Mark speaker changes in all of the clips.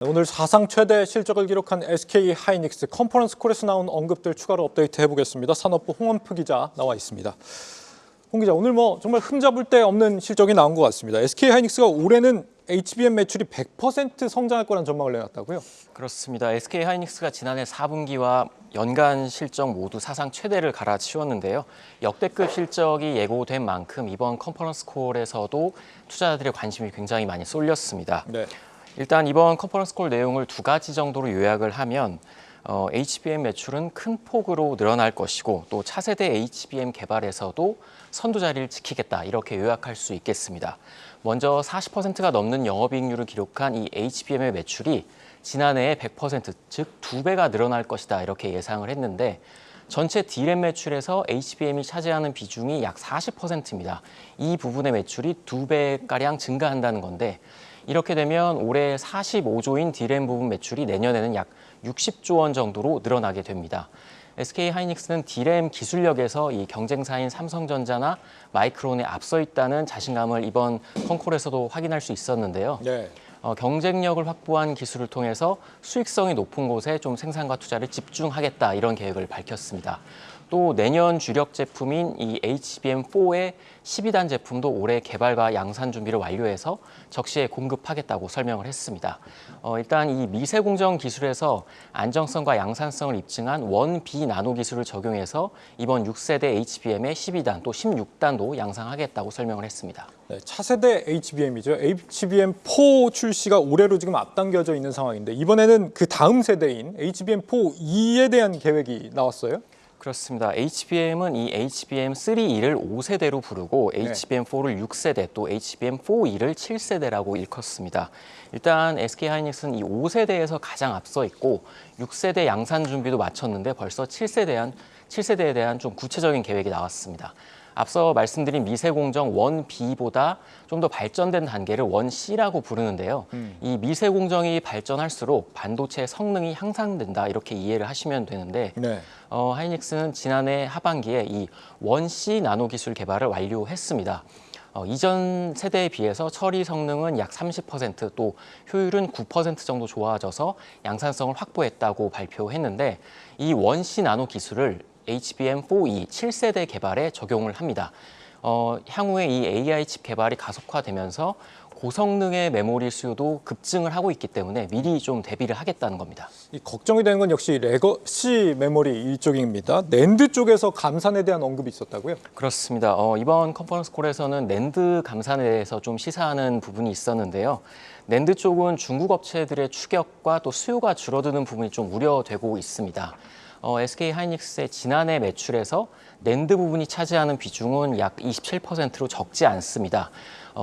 Speaker 1: 오늘 사상 최대 실적을 기록한 SK 하이닉스 컨퍼런스 콜에서 나온 언급들 추가로 업데이트 해보겠습니다. 산업부 홍원표 기자 나와 있습니다. 홍 기자, 오늘 정말 흠잡을 데 없는 실적이 나온 것 같습니다. SK 하이닉스가 올해는 HBM 매출이 100% 성장할 거라는 전망을 내놨다고요?
Speaker 2: 그렇습니다. SK 하이닉스가 지난해 4분기와 연간 실적 모두 사상 최대를 갈아치웠는데요. 역대급 실적이 예고된 만큼 이번 컨퍼런스 콜에서도 투자자들의 관심이 굉장히 많이 쏠렸습니다.
Speaker 1: 네.
Speaker 2: 일단 이번 컨퍼런스 콜 내용을 두 가지 정도로 요약을 하면 HBM 매출은 큰 폭으로 늘어날 것이고 또 차세대 HBM 개발에서도 선두 자리를 지키겠다 이렇게 요약할 수 있겠습니다. 먼저 40%가 넘는 영업이익률을 기록한 이 HBM의 매출이 지난해에 100%, 즉 2배가 늘어날 것이다 이렇게 예상을 했는데 전체 D램 매출에서 HBM이 차지하는 비중이 약 40%입니다. 이 부분의 매출이 2배가량 증가한다는 건데 이렇게 되면 올해 45조인 D램 부분 매출이 내년에는 약 60조 원 정도로 늘어나게 됩니다. SK 하이닉스는 D램 기술력에서 이 경쟁사인 삼성전자나 마이크론에 앞서 있다는 자신감을 이번 컨콜에서도 확인할 수 있었는데요.
Speaker 1: 네.
Speaker 2: 경쟁력을 확보한 기술을 통해서 수익성이 높은 곳에 좀 생산과 투자를 집중하겠다 이런 계획을 밝혔습니다. 또 내년 주력 제품인 이 HBM4의 12단 제품도 올해 개발과 양산 준비를 완료해서 적시에 공급하겠다고 설명을 했습니다. 일단 이 미세 공정 기술에서 안정성과 양산성을 입증한 1B 나노 기술을 적용해서 이번 6세대 HBM의 12단 또 16단도 양산하겠다고 설명을 했습니다.
Speaker 1: 네, 차세대 HBM이죠. HBM4 출시가 올해로 지금 앞당겨져 있는 상황인데 이번에는 그 다음 세대인 HBM4E에 대한 계획이 나왔어요?
Speaker 2: 그렇습니다. HBM은 이 HBM3E를 5세대로 부르고
Speaker 1: 네.
Speaker 2: HBM4를 6세대 또 HBM4E를 7세대라고 일컫습니다. 일단 SK 하이닉스는 이 5세대에서 가장 앞서 있고 6세대 양산 준비도 마쳤는데 벌써 7세대에 대한 좀 구체적인 계획이 나왔습니다. 앞서 말씀드린 미세공정 1B보다 좀 더 발전된 단계를 1C라고 부르는데요. 이 미세공정이 발전할수록 반도체 성능이 향상된다 이렇게 이해를 하시면 되는데
Speaker 1: 네.
Speaker 2: 하이닉스는 지난해 하반기에 이 1C 나노 기술 개발을 완료했습니다. 이전 세대에 비해서 처리 성능은 약 30%, 또 효율은 9% 정도 좋아져서 양산성을 확보했다고 발표했는데 이 1C 나노 기술을 HBM4E 7세대 개발에 적용을 합니다. 향후에 이 AI 칩 개발이 가속화되면서 고성능의 메모리 수요도 급증을 하고 있기 때문에 미리 좀 대비를 하겠다는 겁니다.
Speaker 1: 이 걱정이 되는 건 역시 레거시 메모리 이쪽입니다. 낸드 쪽에서 감산에 대한 언급이 있었다고요?
Speaker 2: 그렇습니다. 이번 컨퍼런스 콜에서는 낸드 감산에 대해서 좀 시사하는 부분이 있었는데요. 낸드 쪽은 중국 업체들의 추격과 또 수요가 줄어드는 부분이 좀 우려되고 있습니다. SK 하이닉스의 지난해 매출에서 낸드 부분이 차지하는 비중은 약 27%로 적지 않습니다.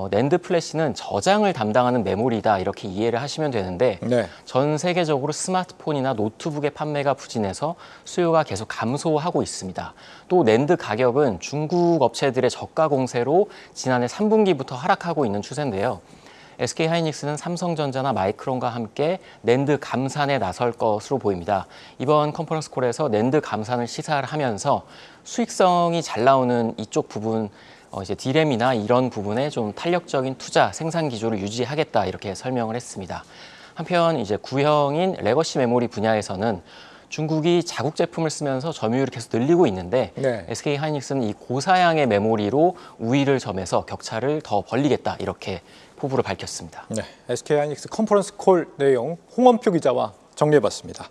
Speaker 2: 낸드 플래시는 저장을 담당하는 메모리다 이렇게 이해를 하시면 되는데
Speaker 1: 네.
Speaker 2: 전 세계적으로 스마트폰이나 노트북의 판매가 부진해서 수요가 계속 감소하고 있습니다. 또 낸드 가격은 중국 업체들의 저가 공세로 지난해 3분기부터 하락하고 있는 추세인데요. SK 하이닉스는 삼성전자나 마이크론과 함께 낸드 감산에 나설 것으로 보입니다. 이번 컨퍼런스 콜에서 낸드 감산을 시사를 하면서 수익성이 잘 나오는 이쪽 부분, 이제 D램이나 이런 부분에 좀 탄력적인 투자, 생산 기조를 유지하겠다 이렇게 설명을 했습니다. 한편 이제 구형인 레거시 메모리 분야에서는 중국이 자국 제품을 쓰면서 점유율을 계속 늘리고 있는데
Speaker 1: 네.
Speaker 2: SK 하이닉스는 이 고사양의 메모리로 우위를 점해서 격차를 더 벌리겠다 이렇게 포부를 밝혔습니다.
Speaker 1: 네. SK 하이닉스 컨퍼런스 콜 내용 홍원표 기자와 정리해봤습니다.